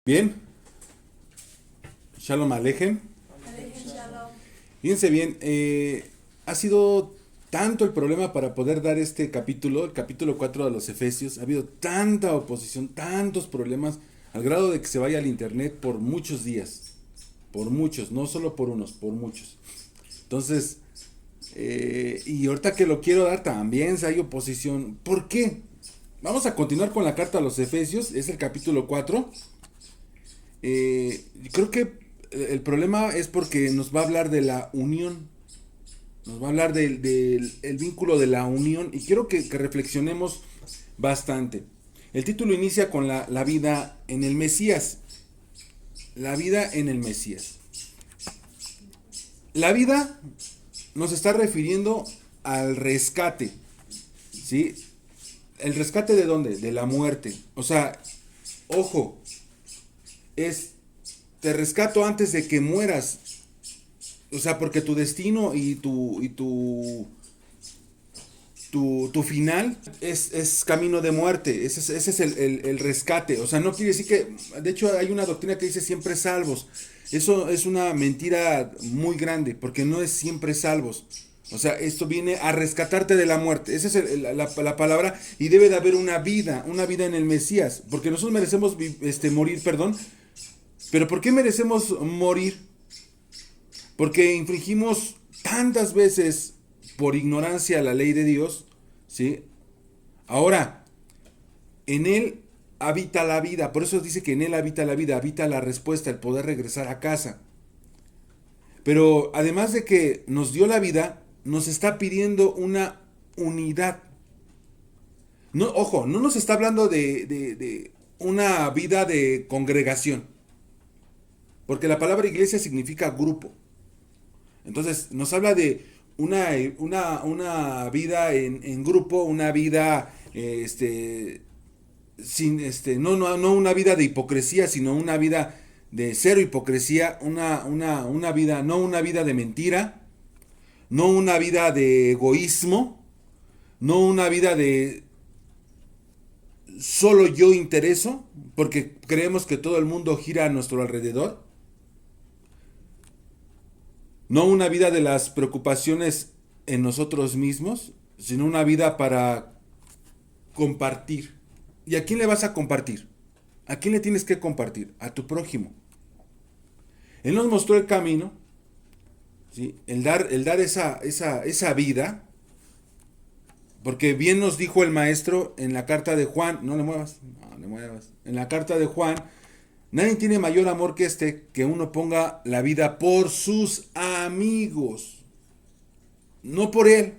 Bien, Shalom Alejem. Alejem Shalom. Fíjense bien, ha sido tanto el problema para poder dar este capítulo, el capítulo 4 de los Efesios. Ha habido tanta oposición, tantos problemas, al grado de que se vaya al internet por muchos días. Por muchos, no solo por unos, por muchos. Entonces, y ahorita que lo quiero dar también hay oposición. ¿Por qué? Vamos a continuar con la carta a los Efesios, es el capítulo 4. Creo que el problema es porque nos va a hablar de la unión, nos va a hablar el vínculo de la unión y quiero que reflexionemos bastante. El título inicia con la vida en el Mesías, la vida en el Mesías. La vida nos está refiriendo al rescate, ¿sí? ¿El rescate de dónde? De la muerte. O sea, ojo, te rescato antes de que mueras. O sea, porque tu destino y tu final es camino de muerte. Ese es el rescate. O sea, no quiere decir que... De hecho, hay una doctrina que dice siempre salvos. Eso es una mentira muy grande, porque no es siempre salvos. O sea, esto viene a rescatarte de la muerte. Esa es la palabra. Y debe de haber una vida en el Mesías. Porque nosotros merecemos morir, perdón. Pero ¿por qué merecemos morir? Porque infringimos tantas veces por ignorancia la ley de Dios, ¿sí? Ahora, en Él habita la vida, por eso dice que en Él habita la vida, habita la respuesta, el poder regresar a casa. Pero además de que nos dio la vida, nos está pidiendo una unidad. No, ojo, no nos está hablando de una vida de congregación, porque la palabra iglesia significa grupo. Entonces nos habla de una vida en grupo, una vida sin no una vida de hipocresía, sino una vida de cero hipocresía, una vida, no una vida de mentira, no una vida de egoísmo, no una vida de solo yo intereso, porque creemos que todo el mundo gira a nuestro alrededor. No una vida de las preocupaciones en nosotros mismos, sino una vida para compartir. ¿Y a quién le vas a compartir? ¿A quién le tienes que compartir? A tu prójimo. Él nos mostró el camino, ¿sí? El dar esa vida, porque bien nos dijo el maestro en la carta de Juan, no le muevas, no le muevas, en la carta de Juan, nadie tiene mayor amor que que uno ponga la vida por sus amigos, no por él.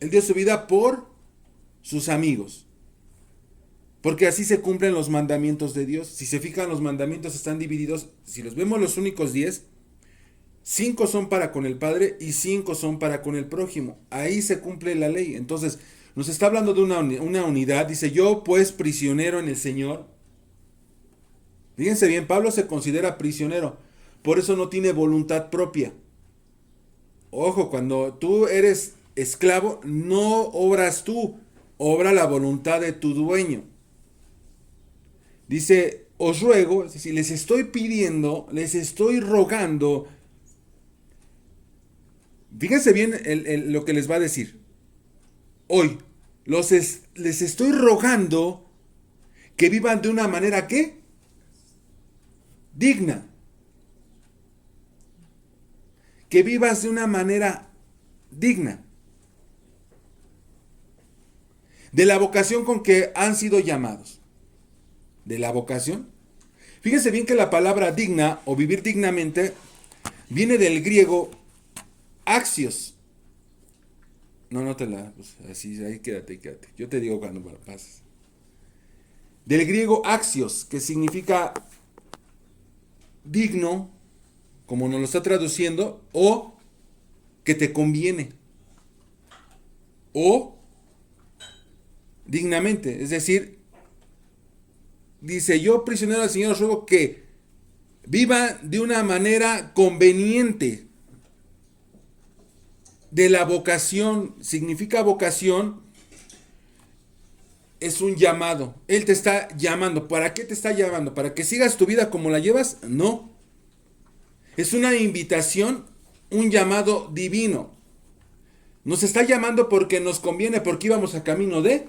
Él dio su vida por sus amigos. Porque así se cumplen los mandamientos de Dios. Si se fijan, los mandamientos están divididos. Si los vemos los únicos 10, 5 son para con el Padre y 5 son para con el prójimo. Ahí se cumple la ley. Entonces, nos está hablando de una unidad. Dice, yo pues prisionero en el Señor. Fíjense bien, Pablo se considera prisionero. Por eso no tiene voluntad propia. Ojo, cuando tú eres esclavo, no obras tú, obra la voluntad de tu dueño. Dice, os ruego, es decir, les estoy pidiendo, les estoy rogando. Fíjense bien lo que les va a decir. Hoy, les estoy rogando que vivan de una manera, ¿qué? Digna. Que vivas de una manera digna. De la vocación con que han sido llamados. De la vocación. Fíjense bien que la palabra digna o vivir dignamente viene del griego axios. No te la... Pues así, ahí quédate. Yo te digo cuando pases. Del griego axios, que significa digno, como nos lo está traduciendo, o que te conviene. O dignamente, es decir, dice, yo prisionero del Señor os ruego que viva de una manera conveniente. De la vocación, significa vocación, es un llamado. Él te está llamando. ¿Para qué te está llamando? ¿Para que sigas tu vida como la llevas? No. Es una invitación, un llamado divino. Nos está llamando porque nos conviene, porque íbamos a camino de.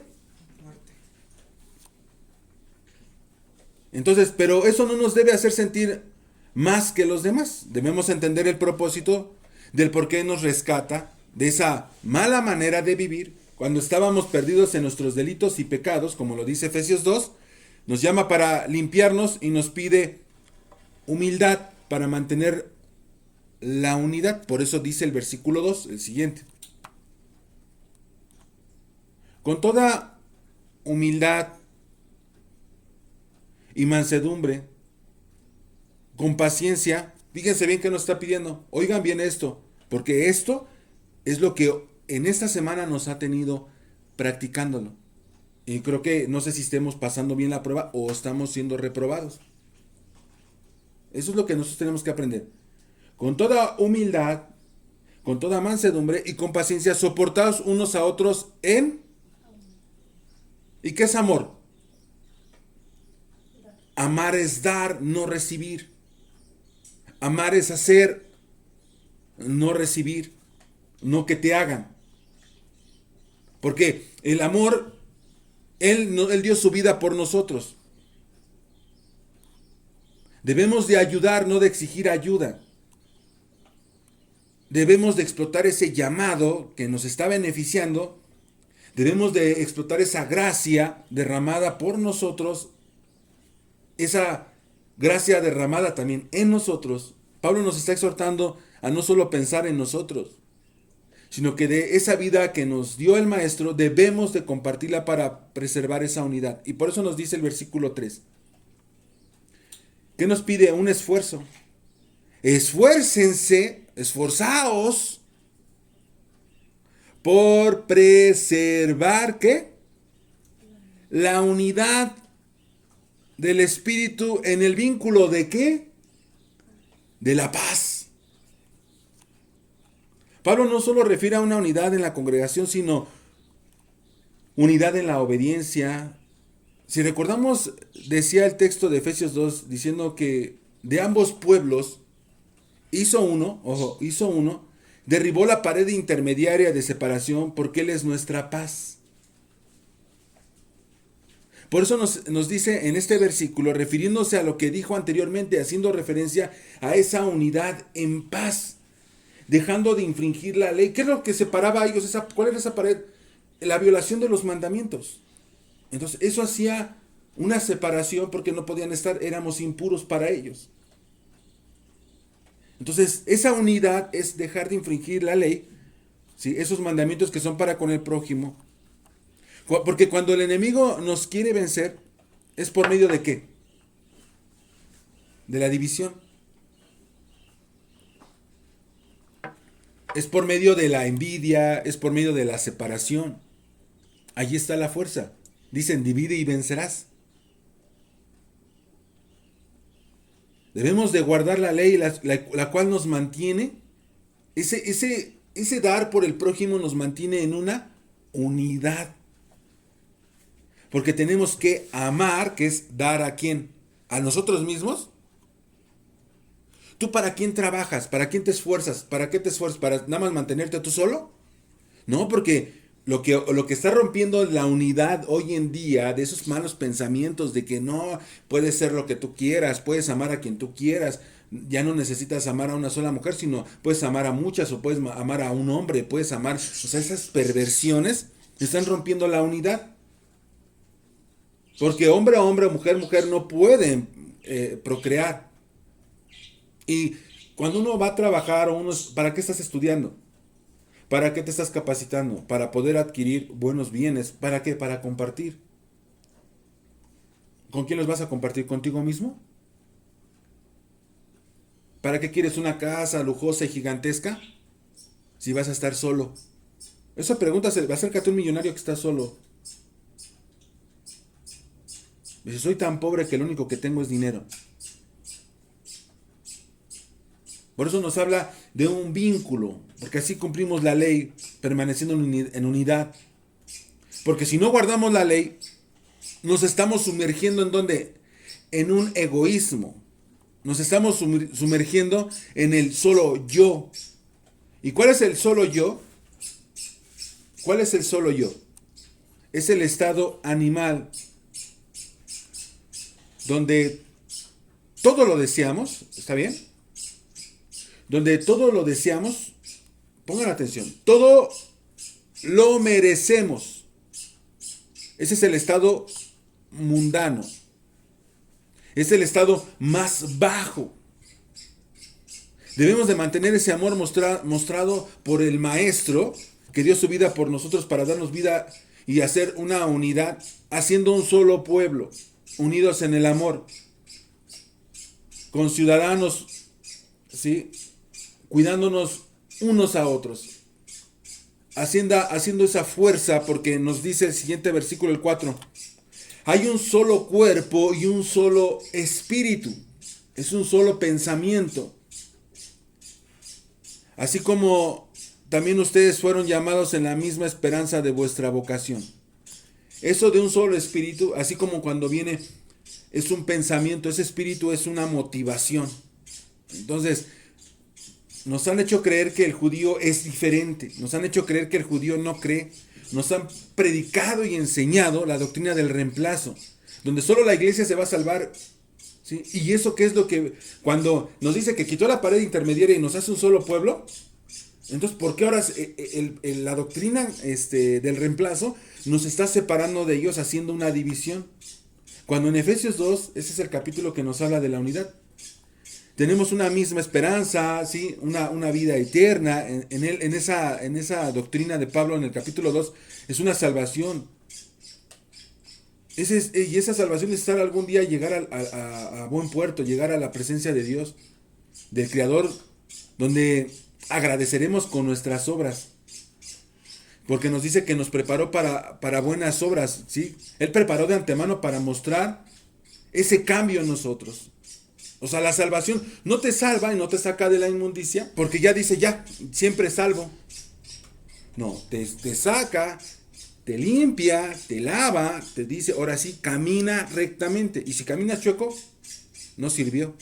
Entonces, pero eso no nos debe hacer sentir más que los demás. Debemos entender el propósito del por qué nos rescata de esa mala manera de vivir. Cuando estábamos perdidos en nuestros delitos y pecados, como lo dice Efesios 2, nos llama para limpiarnos y nos pide humildad para mantener la unidad. Por eso dice el versículo 2, el siguiente. Con toda humildad y mansedumbre, con paciencia, fíjense bien que nos está pidiendo. Oigan bien esto, porque esto es lo que en esta semana nos ha tenido practicándolo. Y creo que no sé si estemos pasando bien la prueba o estamos siendo reprobados. Eso es lo que nosotros tenemos que aprender. Con toda humildad, con toda mansedumbre y con paciencia, soportados unos a otros en. ¿Y qué es amor? Amar es dar, no recibir. Amar es hacer, no recibir, no que te hagan. Porque el amor, Él dio su vida por nosotros. Debemos de ayudar, no de exigir ayuda. Debemos de explotar ese llamado que nos está beneficiando. Debemos de explotar esa gracia derramada por nosotros. Esa gracia derramada también en nosotros. Pablo nos está exhortando a no solo pensar en nosotros, sino que de esa vida que nos dio el Maestro debemos de compartirla para preservar esa unidad. Y por eso nos dice el versículo 3. ¿Qué nos pide? Un esfuerzo. Esfuércense, esforzaos por preservar, ¿qué? La unidad del Espíritu en el vínculo de ¿qué? De la paz. Pablo no solo refiere a una unidad en la congregación, sino unidad en la obediencia. Si recordamos, decía el texto de Efesios 2, diciendo que de ambos pueblos hizo uno, derribó la pared intermediaria de separación porque Él es nuestra paz. Por eso nos dice en este versículo, refiriéndose a lo que dijo anteriormente, haciendo referencia a esa unidad en paz, dejando de infringir la ley. ¿Qué es lo que separaba a ellos? ¿Cuál era esa pared? La violación de los mandamientos. Entonces, eso hacía una separación porque no podían estar, éramos impuros para ellos. Entonces, esa unidad es dejar de infringir la ley, ¿sí? Esos mandamientos que son para con el prójimo. Porque cuando el enemigo nos quiere vencer, ¿es por medio de qué? De la división. Es por medio de la envidia, es por medio de la separación. Allí está la fuerza. Dicen, divide y vencerás. Debemos de guardar la ley, la cual nos mantiene. Ese dar por el prójimo nos mantiene en una unidad. Porque tenemos que amar, que es dar a quién, a nosotros mismos. ¿Tú para quién trabajas? ¿Para quién te esfuerzas? ¿Para qué te esfuerzas? ¿Para nada más mantenerte tú solo? No, porque lo que está rompiendo la unidad hoy en día de esos malos pensamientos de que no puedes ser lo que tú quieras, puedes amar a quien tú quieras, ya no necesitas amar a una sola mujer, sino puedes amar a muchas o puedes amar a un hombre, puedes amar, o sea, esas perversiones están rompiendo la unidad. Porque hombre a hombre, mujer a mujer no pueden procrear. Y cuando uno va a trabajar, ¿para qué estás estudiando? ¿Para qué te estás capacitando? Para poder adquirir buenos bienes. ¿Para qué? Para compartir. ¿Con quién los vas a compartir? ¿Contigo mismo? ¿Para qué quieres una casa lujosa y gigantesca si vas a estar solo? Esa pregunta acércate a un millonario que está solo. Dice, soy tan pobre que lo único que tengo es dinero. Por eso nos habla de un vínculo, porque así cumplimos la ley, permaneciendo en unidad. Porque si no guardamos la ley, nos estamos sumergiendo en donde, en un egoísmo. Nos estamos sumergiendo en el solo yo. ¿Y cuál es el solo yo? ¿Cuál es el solo yo? Es el estado animal donde todo lo deseamos, ¿está bien? Donde todo lo deseamos, pongan atención, todo lo merecemos. Ese es el estado mundano. Es el estado más bajo. Debemos de mantener ese amor mostrado por el Maestro, que dio su vida por nosotros para darnos vida y hacer una unidad, haciendo un solo pueblo, unidos en el amor, con ciudadanos, ¿sí? Cuidándonos unos a otros, haciendo esa fuerza, porque nos dice el siguiente versículo, el 4. Hay un solo cuerpo y un solo espíritu. Es un solo pensamiento. Así como también ustedes fueron llamados en la misma esperanza de vuestra vocación. Eso de un solo espíritu, así como cuando viene, es un pensamiento, ese espíritu es una motivación. Entonces, nos han hecho creer que el judío es diferente. Nos han hecho creer que el judío no cree. Nos han predicado y enseñado la doctrina del reemplazo, donde solo la iglesia se va a salvar, ¿sí? Y eso qué es lo que, cuando nos dice que quitó la pared intermediaria y nos hace un solo pueblo, entonces ¿por qué ahora la doctrina del reemplazo nos está separando de ellos, haciendo una división? Cuando en Efesios 2, ese es el capítulo que nos habla de la unidad. Tenemos una misma esperanza, ¿sí? Una vida eterna. En esa doctrina de Pablo en el capítulo 2 es una salvación. Y esa salvación es estar algún día, llegar a buen puerto, llegar a la presencia de Dios, del Creador, donde agradeceremos con nuestras obras. Porque nos dice que nos preparó para buenas obras, ¿sí? Él preparó de antemano para mostrar ese cambio en nosotros. O sea, la salvación no te salva y no te saca de la inmundicia, porque ya dice, ya, siempre salvo. No, te saca, te limpia, te lava, te dice, ahora sí, camina rectamente. Y si caminas chueco, no sirvió.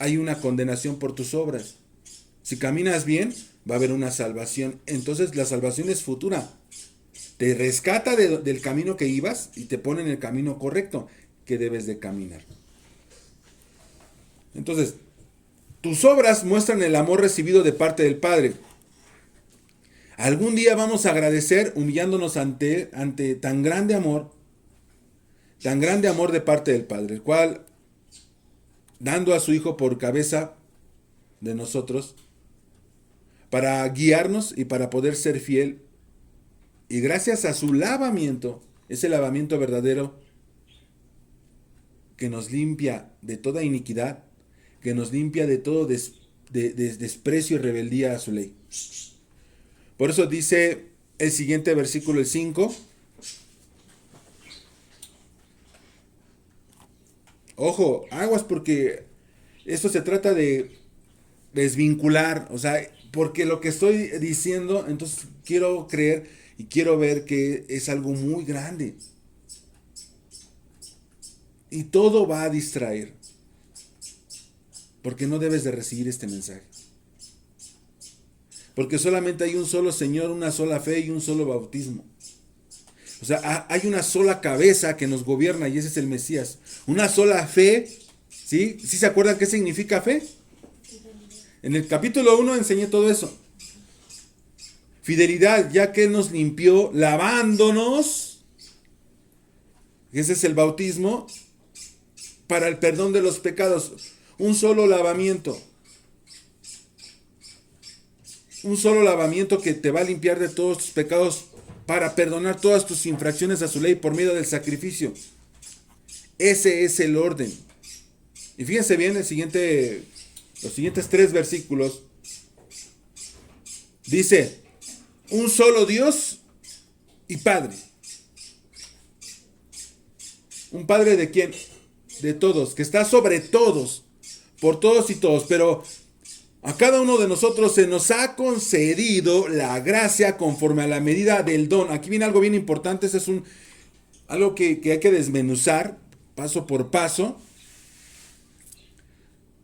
Hay una condenación por tus obras. Si caminas bien, va a haber una salvación. Entonces la salvación es futura. Te rescata del camino que ibas y te pone en el camino correcto que debes de caminar. Entonces, tus obras muestran el amor recibido de parte del Padre. Algún día vamos a agradecer humillándonos ante tan grande amor de parte del Padre, el cual, dando a su Hijo por cabeza de nosotros, para guiarnos y para poder ser fiel, y gracias a su lavamiento, ese lavamiento verdadero que nos limpia de toda iniquidad, que nos limpia de todo desprecio y rebeldía a su ley. Por eso dice el siguiente versículo, el 5. Ojo, aguas, porque esto se trata de desvincular, o sea, porque lo que estoy diciendo, entonces quiero creer y quiero ver que es algo muy grande. Y todo va a distraer, porque no debes de recibir este mensaje. Porque solamente hay un solo Señor, una sola fe y un solo bautismo. O sea, hay una sola cabeza que nos gobierna y ese es el Mesías. Una sola fe, ¿sí? ¿Sí se acuerdan qué significa fe? En el capítulo 1 enseñé todo eso. Fidelidad, ya que Él nos limpió lavándonos, ese es el bautismo, para el perdón de los pecados. Un solo lavamiento. Un solo lavamiento que te va a limpiar de todos tus pecados para perdonar todas tus infracciones a su ley por medio del sacrificio. Ese es el orden. Y fíjense bien los siguientes 3 versículos. Dice, un solo Dios y Padre. ¿Un Padre de quién? De todos, que está sobre todos, por todos y todos, pero a cada uno de nosotros se nos ha concedido la gracia conforme a la medida del don. Aquí viene algo bien importante, ese es algo que hay que desmenuzar paso por paso.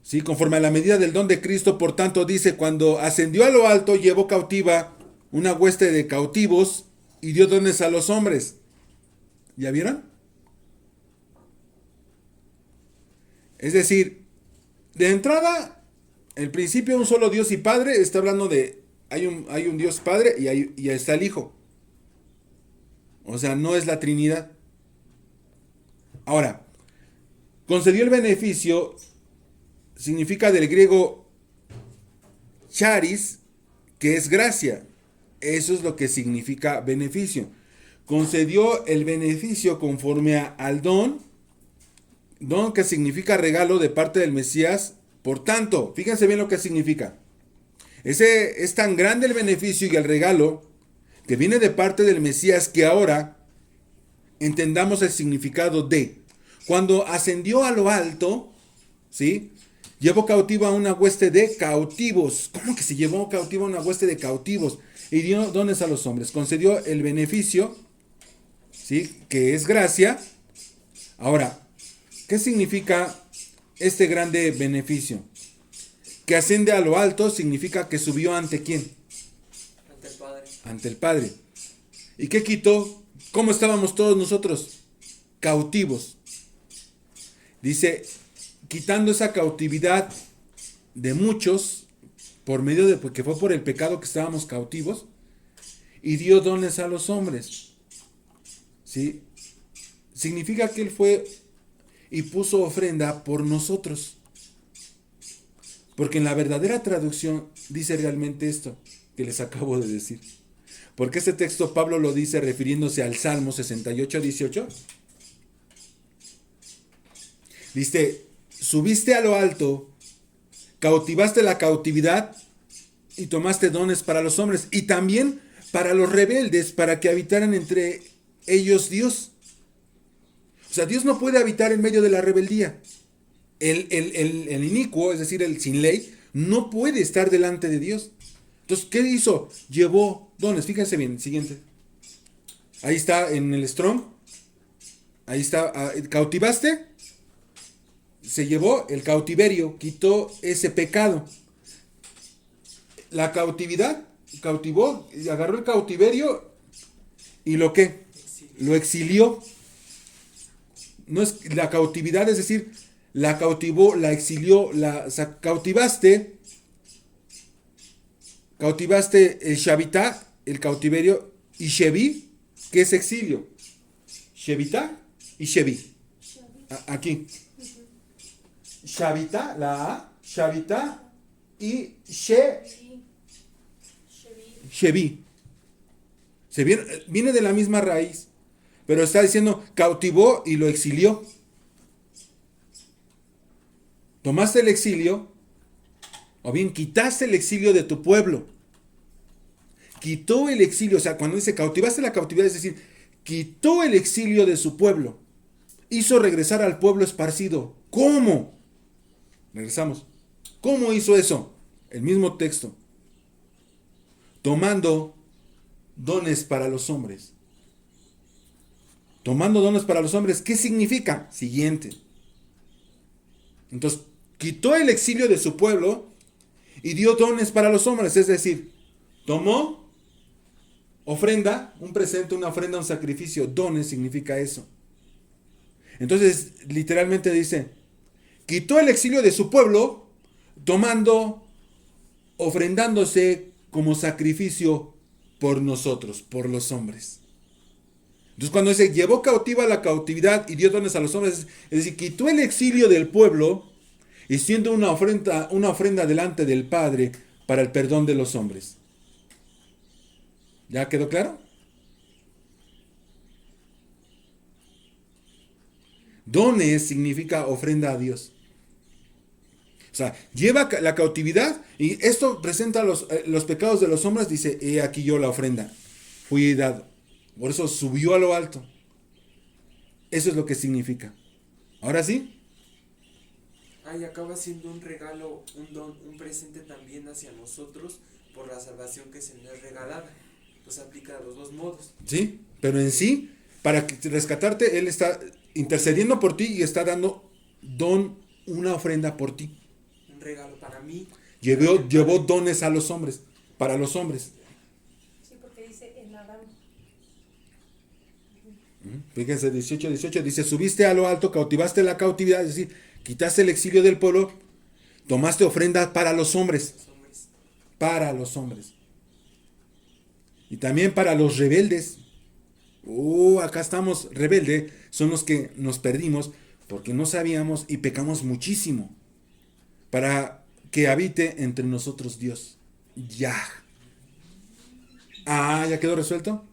Sí, conforme a la medida del don de Cristo, por tanto, dice, cuando ascendió a lo alto, llevó cautiva una hueste de cautivos y dio dones a los hombres. ¿Ya vieron? Es decir, de entrada, el principio un solo Dios y Padre, está hablando de, hay un Dios Padre y está el Hijo. O sea, no es la Trinidad. Ahora, concedió el beneficio, significa del griego charis, que es gracia. Eso es lo que significa beneficio. Concedió el beneficio conforme al don que significa regalo de parte del Mesías. Por tanto, fíjense bien lo que significa. Es tan grande el beneficio y el regalo que viene de parte del Mesías que ahora entendamos el significado de. Cuando ascendió a lo alto, ¿sí? Llevó cautiva a una hueste de cautivos. ¿Cómo que se llevó cautiva a una hueste de cautivos? Y dio dones a los hombres. Concedió el beneficio, ¿sí? Que es gracia. Ahora, ¿qué significa este grande beneficio? Que asciende a lo alto significa que subió ante ¿quién? Ante el Padre. Ante el Padre. ¿Y qué quitó? ¿Cómo estábamos todos nosotros? Cautivos. Dice, quitando esa cautividad de muchos, por medio de que fue por el pecado que estábamos cautivos, y dio dones a los hombres. ¿Sí? Significa que Él fue y puso ofrenda por nosotros. Porque en la verdadera traducción dice realmente esto que les acabo de decir. Porque este texto Pablo lo dice refiriéndose al Salmo 68, 18. Dice, subiste a lo alto, cautivaste la cautividad y tomaste dones para los hombres y también para los rebeldes, para que habitaran entre ellos Dios. O sea, Dios no puede habitar en medio de la rebeldía. El inicuo, es decir, el sin ley, no puede estar delante de Dios. Entonces, ¿qué hizo? Llevó dones. Fíjense bien, siguiente. Ahí está en el Strong. Ahí está. ¿Cautivaste? Se llevó el cautiverio, quitó ese pecado. La cautividad, cautivó, agarró el cautiverio y lo que lo exilió. No es la cautividad, es decir, la cautivó, la exilió, cautivaste el Shavitá, el cautiverio, y Shevi, que es exilio. Shavitá y Shevi. Aquí. Shavitá, la A, Shavitá y Shevi. Viene de la misma raíz, pero está diciendo cautivó y lo exilió. Tomaste el exilio, o bien quitaste el exilio de tu pueblo. Quitó el exilio, o sea, cuando dice cautivaste la cautividad, es decir, quitó el exilio de su pueblo. Hizo regresar al pueblo esparcido. ¿Cómo? Regresamos. ¿Cómo hizo eso? El mismo texto. Tomando dones para los hombres. Tomando dones para los hombres, ¿qué significa? Siguiente. Entonces, quitó el exilio de su pueblo y dio dones para los hombres, es decir, tomó ofrenda, un presente, una ofrenda, un sacrificio. Dones significa eso. Entonces, literalmente dice, quitó el exilio de su pueblo, tomando, ofrendándose como sacrificio por nosotros, por los hombres. Entonces cuando dice, llevó cautiva la cautividad y dio dones a los hombres, es decir, quitó el exilio del pueblo y siendo una ofrenda delante del Padre para el perdón de los hombres. ¿Ya quedó claro? Dones significa ofrenda a Dios. O sea, lleva la cautividad y esto presenta los pecados de los hombres, dice, he aquí yo la ofrenda, fui dado. Por eso subió a lo alto. Eso es lo que significa. Ahora sí. Y acaba siendo un regalo, un don, un presente también hacia nosotros por la salvación que se nos es regalada. Pues aplica a los dos modos. Sí, pero en sí, para rescatarte, Él está intercediendo por ti y está dando una ofrenda por ti. Un regalo para mí. Llevó dones a los hombres, para los hombres. Sí, porque dice en Adán. Fíjense, 18 dice, subiste a lo alto, cautivaste la cautividad, es decir, quitaste el exilio del pueblo, tomaste ofrenda para los hombres. Para los hombres. Y también para los rebeldes. Acá estamos, rebelde, son los que nos perdimos porque no sabíamos y pecamos muchísimo. Para que habite entre nosotros Dios. Ya. ¿Ya quedó resuelto?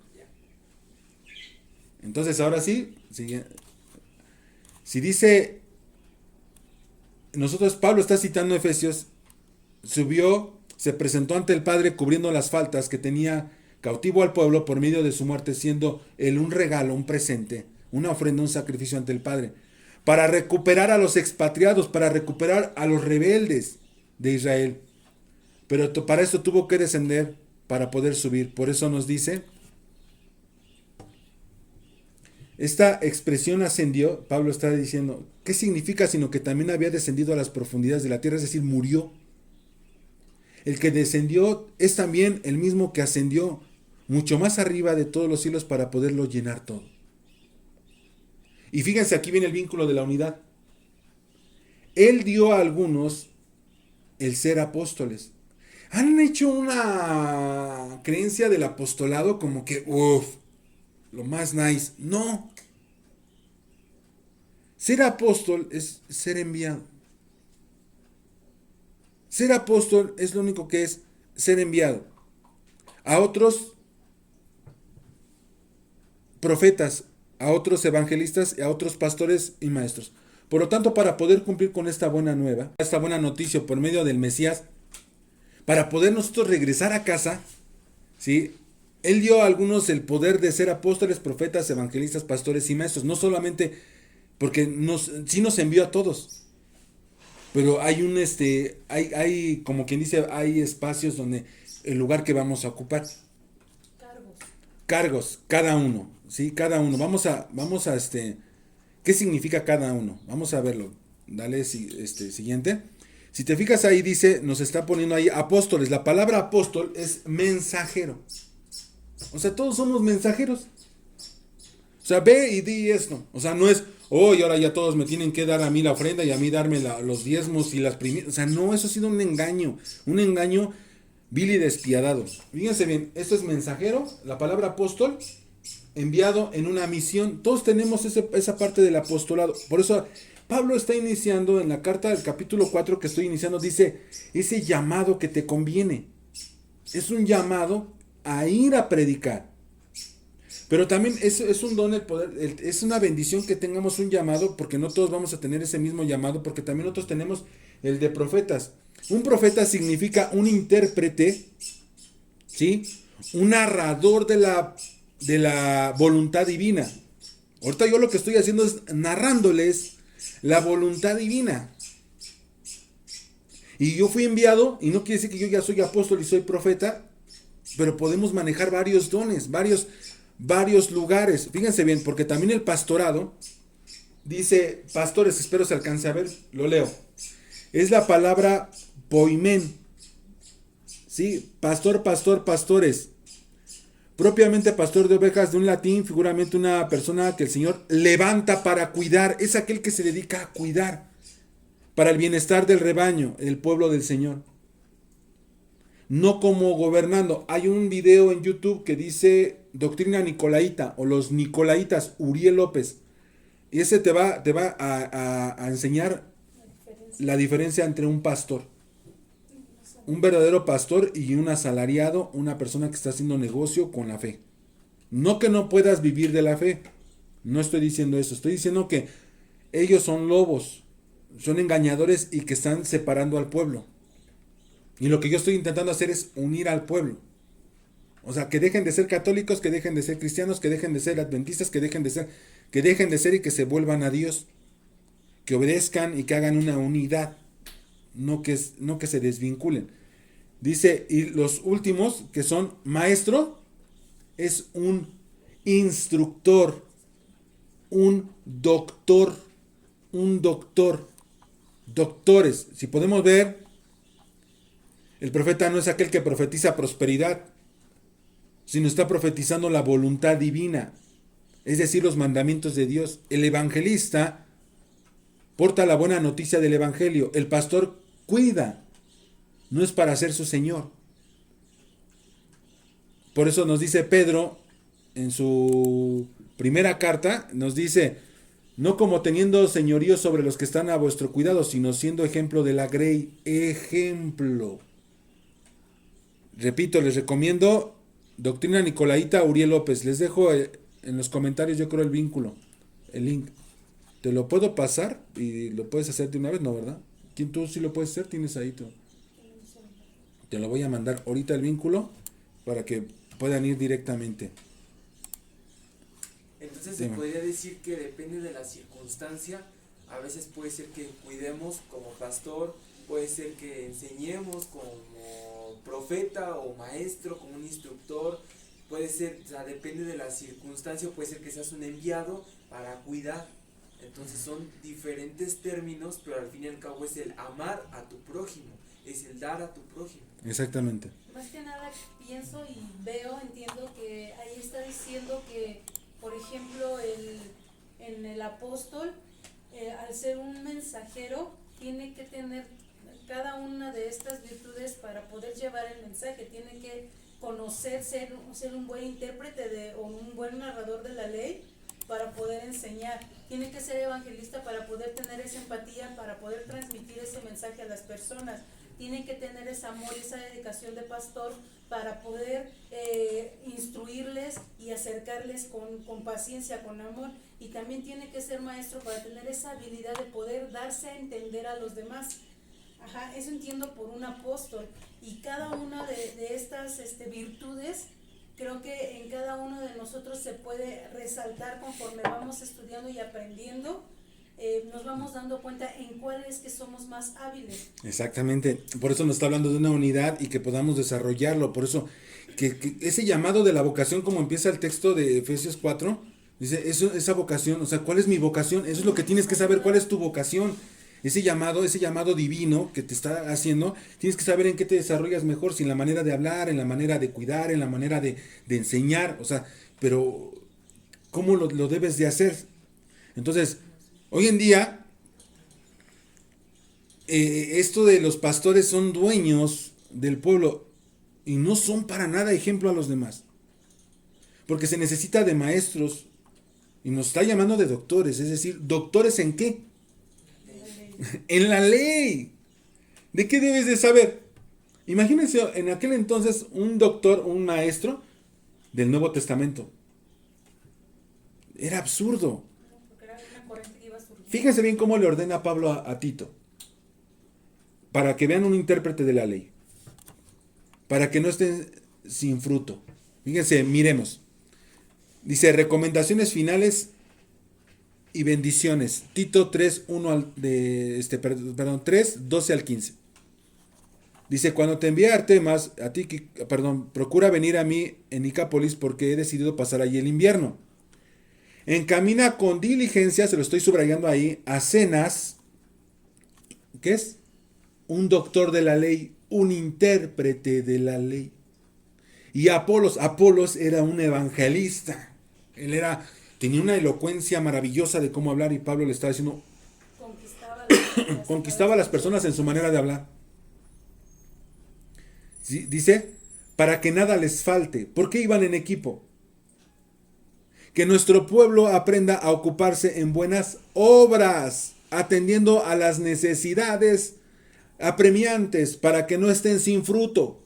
Entonces ahora sí, si dice, Pablo está citando Efesios, subió, se presentó ante el Padre cubriendo las faltas que tenía cautivo al pueblo por medio de su muerte, siendo él un regalo, un presente, una ofrenda, un sacrificio ante el Padre, para recuperar a los expatriados, para recuperar a los rebeldes de Israel. Pero para eso tuvo que descender para poder subir. Por eso nos dice, esta expresión ascendió, Pablo está diciendo, ¿qué significa? Sino que también había descendido a las profundidades de la tierra, es decir, murió. El que descendió es también el mismo que ascendió mucho más arriba de todos los cielos para poderlo llenar todo. Y fíjense, aquí viene el vínculo de la unidad. Él dio a algunos el ser apóstoles. Han hecho una creencia del apostolado como que, lo más nice. No. Ser apóstol es ser enviado. Ser apóstol es lo único que es ser enviado. A otros profetas, a otros evangelistas, a otros pastores y maestros. Por lo tanto, para poder cumplir con esta buena nueva, esta buena noticia por medio del Mesías, para poder nosotros regresar a casa, ¿sí? Él dio a algunos el poder de ser apóstoles, profetas, evangelistas, pastores y maestros. No solamente porque sí nos envió a todos. Pero hay hay como quien dice, hay espacios donde el lugar que vamos a ocupar. Cargos, cada uno, ¿sí? Cada uno. Vamos a ¿qué significa cada uno? Vamos a verlo. Dale, siguiente. Si te fijas ahí dice, nos está poniendo ahí apóstoles. La palabra apóstol es mensajero. O sea, todos somos mensajeros. O sea, ve y di esto. O sea, no es, y ahora ya todos me tienen que dar a mí la ofrenda y a mí darme los diezmos y las primicias. O sea, no, eso ha sido un engaño vil y despiadado. Fíjense bien, esto es mensajero, la palabra apóstol, enviado en una misión. Todos tenemos esa parte del apostolado. Por eso Pablo está iniciando en la carta del capítulo 4 que estoy iniciando, dice, ese llamado que te conviene. Es un llamado a ir a predicar. Pero también es un don, el poder, es una bendición que tengamos un llamado, porque no todos vamos a tener ese mismo llamado, porque también nosotros tenemos el de profetas. Un profeta significa un intérprete, ¿sí? Un narrador de la voluntad divina. Ahorita yo lo que estoy haciendo es narrándoles la voluntad divina. Y yo fui enviado, y no quiere decir que yo ya soy apóstol y soy profeta, pero podemos manejar varios dones, varios lugares. Fíjense bien, porque también el pastorado, dice, pastores, espero se alcance a ver, lo leo. Es la palabra poimen. ¿Sí? Pastor, pastores. Propiamente pastor de ovejas, de un latín, figuramente una persona que el Señor levanta para cuidar. Es aquel que se dedica a cuidar para el bienestar del rebaño, el pueblo del Señor. No como gobernando. Hay un video en YouTube que dice Doctrina Nicolaita o los Nicolaitas, Uriel López. Y ese te va a enseñar la diferencia entre un pastor, un verdadero pastor y un asalariado, una persona que está haciendo negocio con la fe. No que no puedas vivir de la fe. No estoy diciendo eso. Estoy diciendo que ellos son lobos, son engañadores y que están separando al pueblo. Y lo que yo estoy intentando hacer es unir al pueblo. O sea, que dejen de ser católicos, que dejen de ser cristianos, que dejen de ser adventistas, que dejen de ser y que se vuelvan a Dios. Que obedezcan y que hagan una unidad. No que se desvinculen. Dice, y los últimos, que son maestro, es un instructor. un doctor. Un doctor. Doctores. Si podemos ver, el profeta no es aquel que profetiza prosperidad, sino está profetizando la voluntad divina, es decir, los mandamientos de Dios. El evangelista porta la buena noticia del evangelio. El pastor cuida, no es para ser su señor. Por eso nos dice Pedro en su primera carta, nos dice: no como teniendo señorío sobre los que están a vuestro cuidado, sino siendo ejemplo de la grey. Ejemplo. Repito, les recomiendo Doctrina Nicolaíta, Uriel López. Les dejo en los comentarios, yo creo, el vínculo, el link. ¿Te lo puedo pasar? ¿Y lo puedes hacer de una vez? No, ¿verdad? ¿Quién tú sí lo puedes hacer? Tienes ahí tú. Te lo voy a mandar ahorita el vínculo para que puedan ir directamente. Entonces se podría decir que depende de la circunstancia. A veces puede ser que cuidemos como pastor, puede ser que enseñemos como profeta o maestro, como un instructor, puede ser, o sea, depende de la circunstancia, puede ser que seas un enviado para cuidar. Entonces son diferentes términos, pero al fin y al cabo es el amar a tu prójimo, es el dar a tu prójimo. Exactamente. Más que nada pienso y veo, entiendo que ahí está diciendo que, por ejemplo, en el apóstol, al ser un mensajero, tiene que tener cada una de estas virtudes para poder llevar el mensaje. Tiene que conocer, ser un buen intérprete o un buen narrador de la ley para poder enseñar. Tiene que ser evangelista para poder tener esa empatía, para poder transmitir ese mensaje a las personas. Tiene que tener ese amor y esa dedicación de pastor para poder instruirles y acercarles con paciencia, con amor. Y también tiene que ser maestro para tener esa habilidad de poder darse a entender a los demás. Ajá, eso entiendo por un apóstol. Y cada una de estas virtudes, creo que en cada uno de nosotros se puede resaltar conforme vamos estudiando y aprendiendo. Nos vamos dando cuenta en cuál es que somos más hábiles. Exactamente, por eso nos está hablando de una unidad y que podamos desarrollarlo. Por eso que ese llamado de la vocación, como empieza el texto de Efesios 4, dice esa vocación, o sea, ¿cuál es mi vocación? Eso es lo que tienes que saber, ¿cuál es tu vocación? Ese llamado divino que te está haciendo, tienes que saber en qué te desarrollas mejor, si en la manera de hablar, en la manera de cuidar, en la manera de enseñar, o sea, pero ¿cómo lo debes de hacer? Entonces, hoy en día, esto de los pastores son dueños del pueblo y no son para nada ejemplo a los demás. Porque se necesita de maestros y nos está llamando de doctores, es decir, ¿doctores en qué? En la ley. ¿De qué debes de saber? Imagínense en aquel entonces un doctor, un maestro del Nuevo Testamento. Era absurdo. Fíjense bien cómo le ordena Pablo a Tito. Para que vean un intérprete de la ley. Para que no estén sin fruto. Fíjense, miremos. Dice, recomendaciones finales y bendiciones. Tito 3, 3, 12 al 15. Dice, cuando te envíe Artemas, procura venir a mí en Nicápolis porque he decidido pasar allí el invierno. Encamina con diligencia, se lo estoy subrayando ahí, a Zenas, ¿qué es? Un doctor de la ley, un intérprete de la ley. Y Apolos era un evangelista. Tenía una elocuencia maravillosa de cómo hablar y Pablo le estaba diciendo, conquistaba a las personas en su manera de hablar. ¿Sí? Dice, para que nada les falte. ¿Por qué iban en equipo? Que nuestro pueblo aprenda a ocuparse en buenas obras, atendiendo a las necesidades apremiantes, para que no estén sin fruto.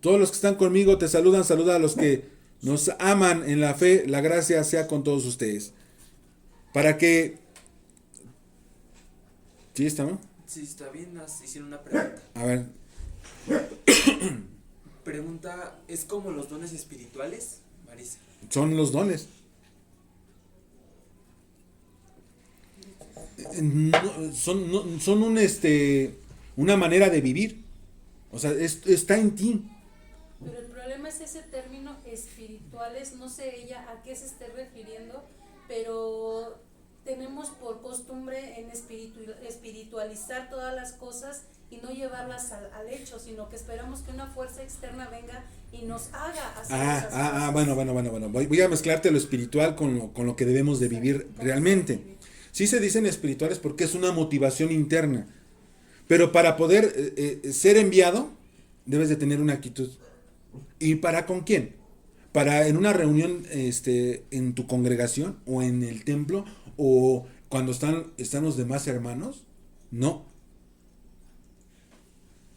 Todos los que están conmigo te saludan, saluda a los que nos aman en la fe, la gracia sea con todos ustedes. Para que... ¿Sí está, no? Sí, está bien, nos hicieron una pregunta. A ver. Pregunta, ¿es como los dones espirituales, Marisa? Son los dones. Son una manera de vivir. O sea, está en ti. Pero el problema problema es ese término espirituales, no sé ella a qué se esté refiriendo, pero tenemos por costumbre en espiritualizar todas las cosas y no llevarlas al hecho, sino que esperamos que una fuerza externa venga y nos haga hacer esas cosas. Bueno. Voy a mezclarte lo espiritual con lo que debemos de vivir realmente. Sí se dicen espirituales porque es una motivación interna. Pero para poder ser enviado, debes de tener una actitud. ¿Y para con quién? Para en una reunión en tu congregación o en el templo o cuando están los demás hermanos. No.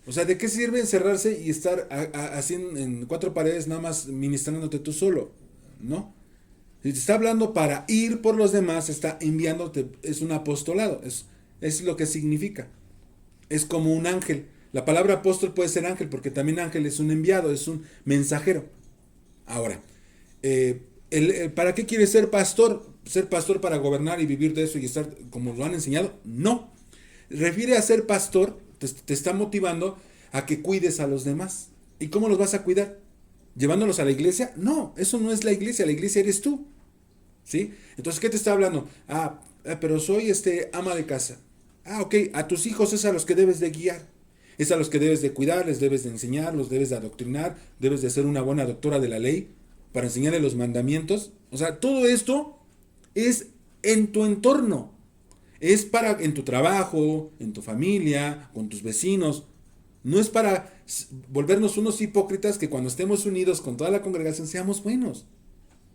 O sea, ¿de qué sirve encerrarse y estar así en cuatro paredes nada más ministrándote tú solo? No. Si te está hablando para ir por los demás, está enviándote, es un apostolado, es lo que significa. Es como un ángel. La palabra apóstol puede ser ángel, porque también ángel es un enviado, es un mensajero. Ahora, ¿para qué quieres ser pastor? ¿Ser pastor para gobernar y vivir de eso y estar como lo han enseñado? No. Refiere a ser pastor, te está motivando a que cuides a los demás. ¿Y cómo los vas a cuidar? ¿Llevándolos a la iglesia? No, eso no es la iglesia eres tú. ¿Sí? Entonces, ¿qué te está hablando? Pero soy ama de casa. Ok, a tus hijos es a los que debes de guiar. Es a los que debes de cuidar, les debes de enseñar, los debes de adoctrinar, debes de ser una buena doctora de la ley para enseñarle los mandamientos. O sea, todo esto es en tu entorno. Es en tu trabajo, en tu familia, con tus vecinos. No es para volvernos unos hipócritas que cuando estemos unidos con toda la congregación seamos buenos.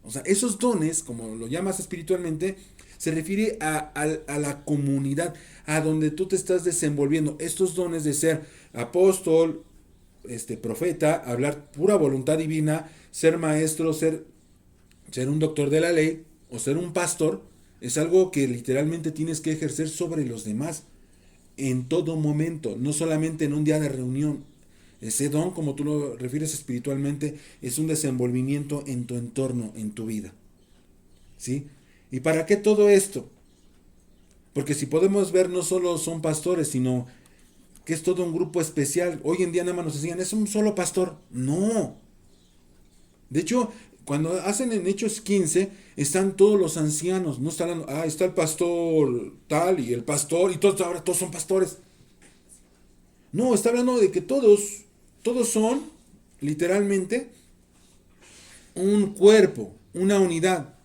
O sea, esos dones, como lo llamas espiritualmente, se refiere a la comunidad, a donde tú te estás desenvolviendo. Estos dones de ser apóstol, profeta, hablar pura voluntad divina, ser maestro, ser un doctor de la ley o ser un pastor, es algo que literalmente tienes que ejercer sobre los demás en todo momento, no solamente en un día de reunión. Ese don, como tú lo refieres espiritualmente, es un desenvolvimiento en tu entorno, en tu vida. ¿Sí? ¿Y para qué todo esto? Porque si podemos ver, no solo son pastores, sino que es todo un grupo especial. Hoy en día nada más nos enseñan, es un solo pastor. No. De hecho, cuando hacen en Hechos 15, están todos los ancianos. No están hablando, está el pastor tal y el pastor, y ahora todos son pastores. No, está hablando de que todos son literalmente un cuerpo, una unidad.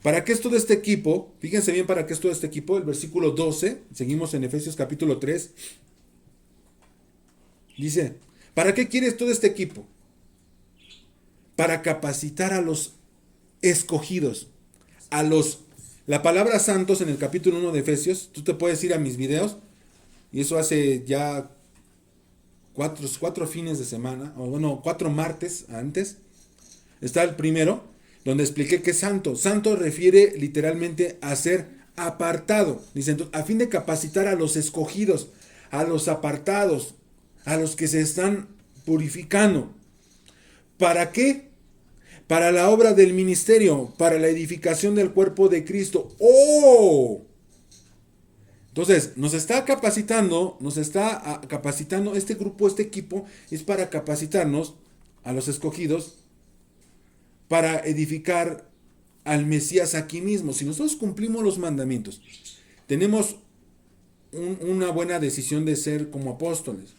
¿Para qué es todo este equipo? Fíjense bien para qué es todo este equipo. El versículo 12, seguimos en Efesios capítulo 3. Dice, ¿para qué quieres todo este equipo? Para capacitar a los escogidos. La palabra santos en el capítulo 1 de Efesios, tú te puedes ir a mis videos, y eso hace ya 4 fines de semana, 4 martes antes. Está el primero, donde expliqué que santo. Santo refiere literalmente a ser apartado. Dice, entonces, a fin de capacitar a los escogidos, a los apartados, a los que se están purificando. ¿Para qué? Para la obra del ministerio, para la edificación del cuerpo de Cristo. ¡Oh! Entonces, nos está capacitando este grupo, este equipo, es para capacitarnos a los escogidos, para edificar al Mesías aquí mismo. Si nosotros cumplimos los mandamientos, tenemos una buena decisión de ser como apóstoles.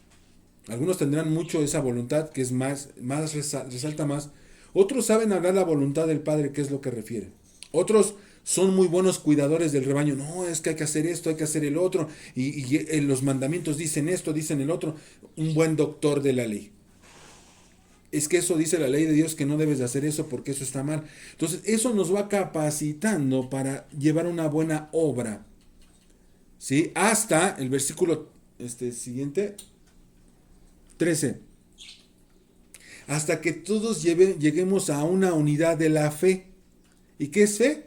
Algunos tendrán mucho esa voluntad, que es resalta más. Otros saben hablar la voluntad del Padre, que es lo que refiere. Otros son muy buenos cuidadores del rebaño. No, es que hay que hacer esto, hay que hacer el otro. Y los mandamientos dicen esto, dicen el otro. Un buen doctor de la ley. Es que eso dice la ley de Dios, que no debes de hacer eso porque eso está mal. Entonces, eso nos va capacitando para llevar una buena obra. ¿Sí? Hasta el versículo siguiente, 13. Hasta que todos lleguemos a una unidad de la fe. ¿Y qué es fe?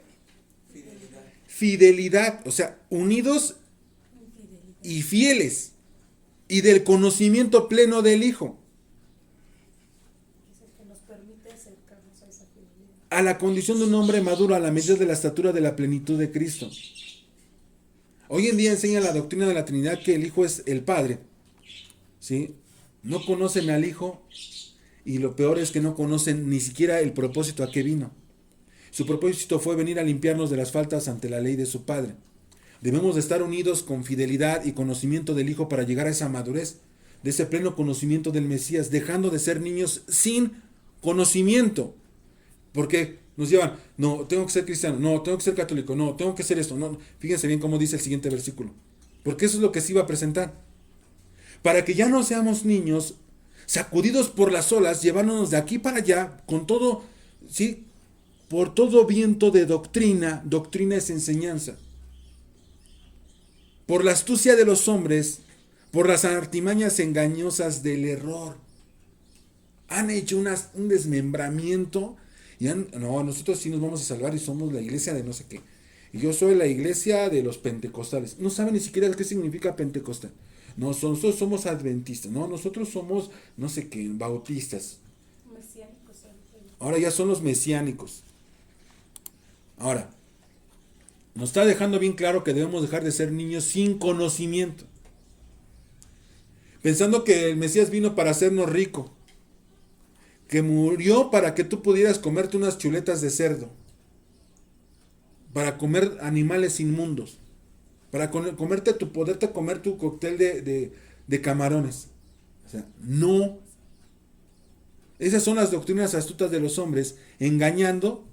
Fidelidad. O sea, unidos y fieles. Y del conocimiento pleno del Hijo. A la condición de un hombre maduro, a la medida de la estatura de la plenitud de Cristo. Hoy en día enseña la doctrina de la Trinidad que el Hijo es el Padre. ¿Sí? No conocen al Hijo Y lo peor es que no conocen ni siquiera el propósito a qué vino. Su propósito fue venir a limpiarnos de las faltas ante la ley de su Padre. Debemos de estar unidos con fidelidad y conocimiento del Hijo para llegar a esa madurez, de ese pleno conocimiento del Mesías, dejando de ser niños sin conocimiento. Porque nos llevan, no, tengo que ser cristiano, no, tengo que ser católico, no, tengo que ser esto, no. Fíjense bien cómo dice el siguiente versículo. Porque eso es lo que se iba a presentar. Para que ya no seamos niños sacudidos por las olas, llevándonos de aquí para allá, con todo, ¿sí? Por todo viento de doctrina. Doctrina es enseñanza. Por la astucia de los hombres, por las artimañas engañosas del error. Han hecho un desmembramiento y no, nosotros sí nos vamos a salvar y somos la iglesia de no sé qué. Y yo soy la iglesia de los pentecostales. No saben ni siquiera qué significa pentecostal. No, nosotros somos adventistas. No, nosotros somos no sé qué, bautistas. Mesiánicos. Ahora ya son los mesiánicos. Ahora, nos está dejando bien claro que debemos dejar de ser niños sin conocimiento. Pensando que el Mesías vino para hacernos rico. Que murió para que tú pudieras comerte unas chuletas de cerdo. Para comer animales inmundos. Para poderte comer tu cóctel de camarones. O sea, no. Esas son las doctrinas astutas de los hombres, engañando,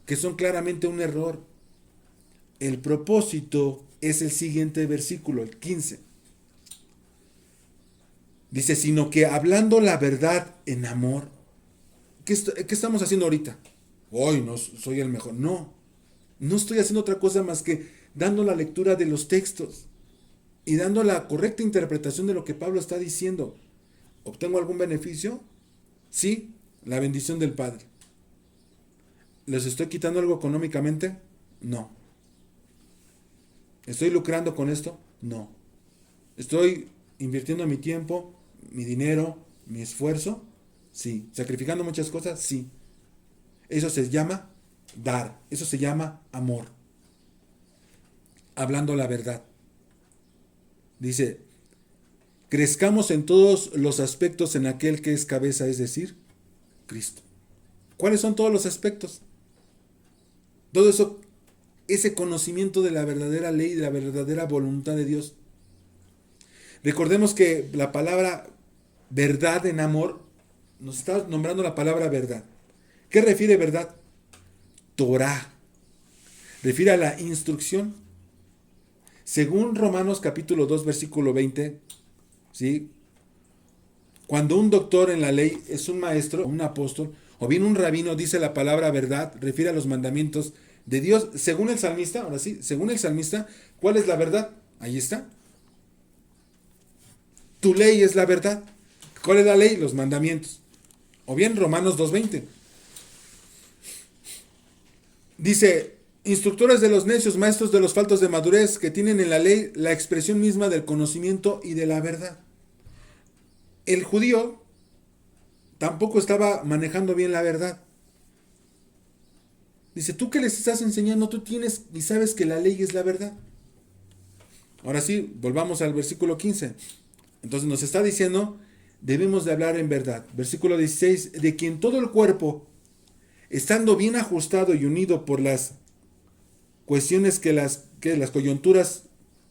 que son claramente un error. El propósito es el siguiente versículo, el 15. Dice, sino que hablando la verdad en amor. ¿Qué estamos haciendo ahorita? Hoy no soy el mejor. No estoy haciendo otra cosa más que dando la lectura de los textos y dando la correcta interpretación de lo que Pablo está diciendo. ¿Obtengo algún beneficio? Sí, la bendición del Padre. ¿Les estoy quitando algo económicamente? No. ¿Estoy lucrando con esto? No. ¿Estoy invirtiendo mi tiempo, mi dinero, mi esfuerzo? Sí. ¿Sacrificando muchas cosas? Sí. Eso se llama dar. Eso se llama amor. Hablando la verdad. Dice, crezcamos en todos los aspectos en aquel que es cabeza, es decir, Cristo. ¿Cuáles son todos los aspectos? Todo eso, ese conocimiento de la verdadera ley, de la verdadera voluntad de Dios. Recordemos que la palabra verdad en amor nos está nombrando la palabra verdad. ¿Qué refiere verdad? Torah. Refiere a la instrucción. Según Romanos capítulo 2 versículo 20, ¿sí? Cuando un doctor en la ley es un maestro, un apóstol, o bien un rabino dice la palabra verdad, refiere a los mandamientos de Dios, según el salmista, ahora sí, según el salmista, ¿cuál es la verdad? Ahí está. Tu ley es la verdad. ¿Cuál es la ley? Los mandamientos. O bien Romanos 2:20. Dice, instructores de los necios, maestros de los faltos de madurez, que tienen en la ley la expresión misma del conocimiento y de la verdad. El judío tampoco estaba manejando bien la verdad. Dice, ¿tú qué les estás enseñando? Tú tienes y sabes que la ley es la verdad. Ahora sí, volvamos al versículo 15. Entonces nos está diciendo, debemos de hablar en verdad. Versículo 16, de quien todo el cuerpo, estando bien ajustado y unido por las cuestiones que las coyunturas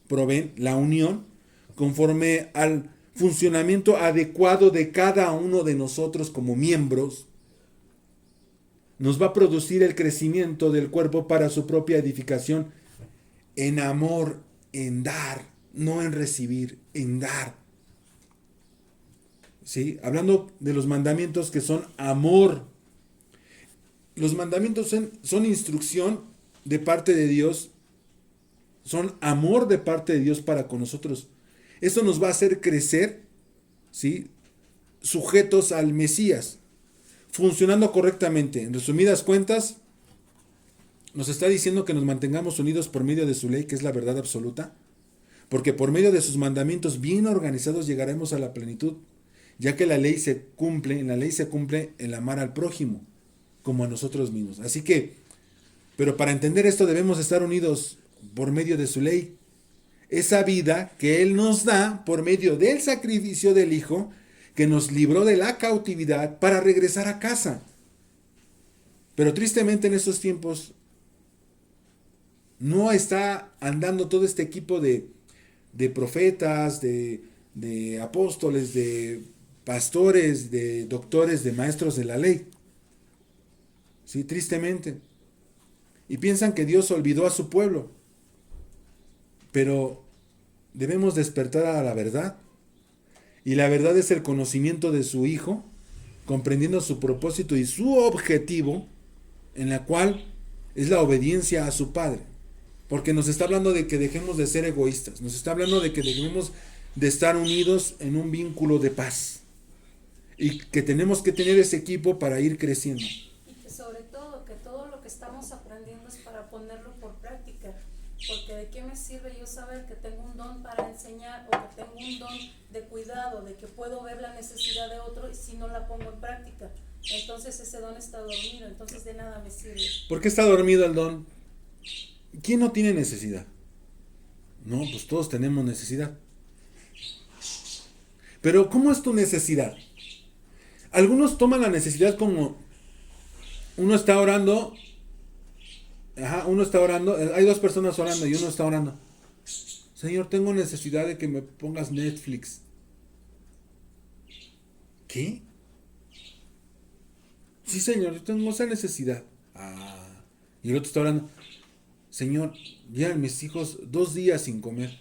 proveen, la unión, conforme al funcionamiento adecuado de cada uno de nosotros como miembros, nos va a producir el crecimiento del cuerpo para su propia edificación en amor, en dar, no en recibir, en dar. ¿Sí? Hablando de los mandamientos que son amor. Los mandamientos son instrucción de parte de Dios, son amor de parte de Dios para con nosotros. Esto nos va a hacer crecer, ¿sí? Sujetos al Mesías, funcionando correctamente. En resumidas cuentas, nos está diciendo que nos mantengamos unidos por medio de su ley, que es la verdad absoluta, porque por medio de sus mandamientos bien organizados llegaremos a la plenitud, ya que en la ley se cumple el amar al prójimo como a nosotros mismos. Así que, pero para entender esto debemos estar unidos por medio de su ley. Esa vida que Él nos da por medio del sacrificio del Hijo, que nos libró de la cautividad para regresar a casa. Pero tristemente en estos tiempos no está andando todo este equipo de profetas, de apóstoles, de pastores, de doctores, de maestros de la ley. Sí, tristemente. Y piensan que Dios olvidó a su pueblo. Pero debemos despertar a la verdad. Y la verdad es el conocimiento de su Hijo, comprendiendo su propósito y su objetivo, en la cual es la obediencia a su Padre. Porque nos está hablando de que dejemos de ser egoístas. Nos está hablando de que debemos de estar unidos en un vínculo de paz. Y que tenemos que tener ese equipo para ir creciendo. Y que sobre todo, que todo lo que estamos aprendiendo es para ponerlo por práctica. Porque de qué me sirve yo saber que tengo un don para enseñar o que tengo un don de cuidado, de que puedo ver la necesidad de otro y si no la pongo en práctica. Entonces ese don está dormido, entonces de nada me sirve. ¿Por qué está dormido el don? ¿Quién no tiene necesidad? No, pues todos tenemos necesidad. Pero ¿cómo es tu necesidad? Algunos toman la necesidad como uno está orando, hay dos personas orando y uno está orando. Señor, tengo necesidad de que me pongas Netflix. ¿Qué? Sí, Señor, yo tengo esa necesidad. Y el otro está orando. Señor, llevan mis hijos 2 días sin comer.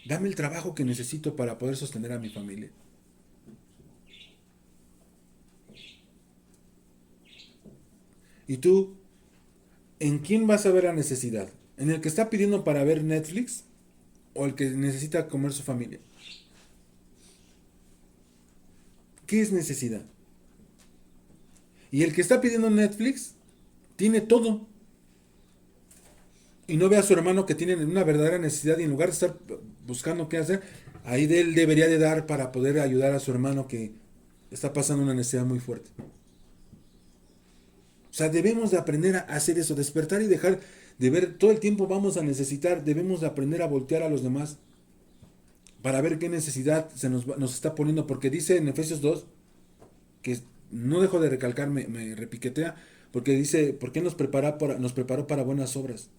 Dame el trabajo que necesito para poder sostener a mi familia. ¿Y tú, en quién vas a ver la necesidad? ¿En el que está pidiendo para ver Netflix o el que necesita comer su familia? ¿Qué es necesidad? Y el que está pidiendo Netflix tiene todo. Y no ve a su hermano que tiene una verdadera necesidad y en lugar de estar buscando qué hacer, ahí de él debería de dar para poder ayudar a su hermano que está pasando una necesidad muy fuerte. O sea, debemos de aprender a hacer eso, despertar y dejar de ver todo el tiempo vamos a necesitar, debemos de aprender a voltear a los demás para ver qué necesidad nos está poniendo, porque dice en Efesios 2, que no dejo de recalcar, me repiquetea, porque dice, ¿por qué nos preparó para buenas obras?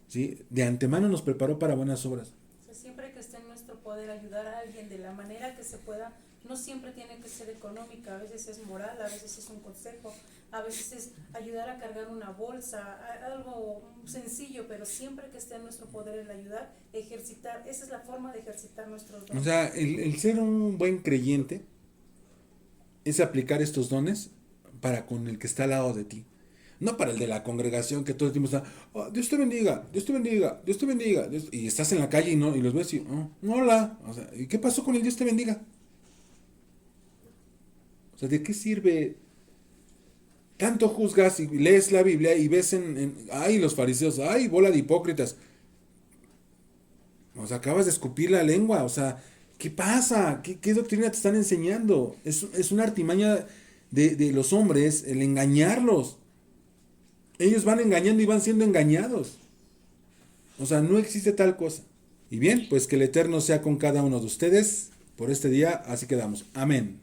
¿Sí? De antemano nos preparó para buenas obras. O sea, siempre que esté en nuestro poder ayudar a alguien de la manera que se pueda, no siempre tiene que ser económica, a veces es moral, a veces es un consejo, a veces es ayudar a cargar una bolsa, algo sencillo, pero siempre que esté en nuestro poder el ayudar, ejercitar, esa es la forma de ejercitar nuestros dones. O sea, el ser un buen creyente es aplicar estos dones para con el que está al lado de ti. No para el de la congregación que todo el tiempo está, oh, Dios te bendiga, Dios te bendiga, Dios te bendiga. Y estás en la calle y los ves y, hola. O sea, ¿y qué pasó con el Dios te bendiga? O sea, ¿de qué sirve? Tanto juzgas y lees la Biblia y ves ay, los fariseos, ay, bola de hipócritas. O sea, acabas de escupir la lengua. O sea, ¿qué pasa? ¿Qué doctrina te están enseñando? Es una artimaña de los hombres el engañarlos. Ellos van engañando y van siendo engañados. O sea, no existe tal cosa. Y bien, pues que el Eterno sea con cada uno de ustedes por este día. Así quedamos. Amén.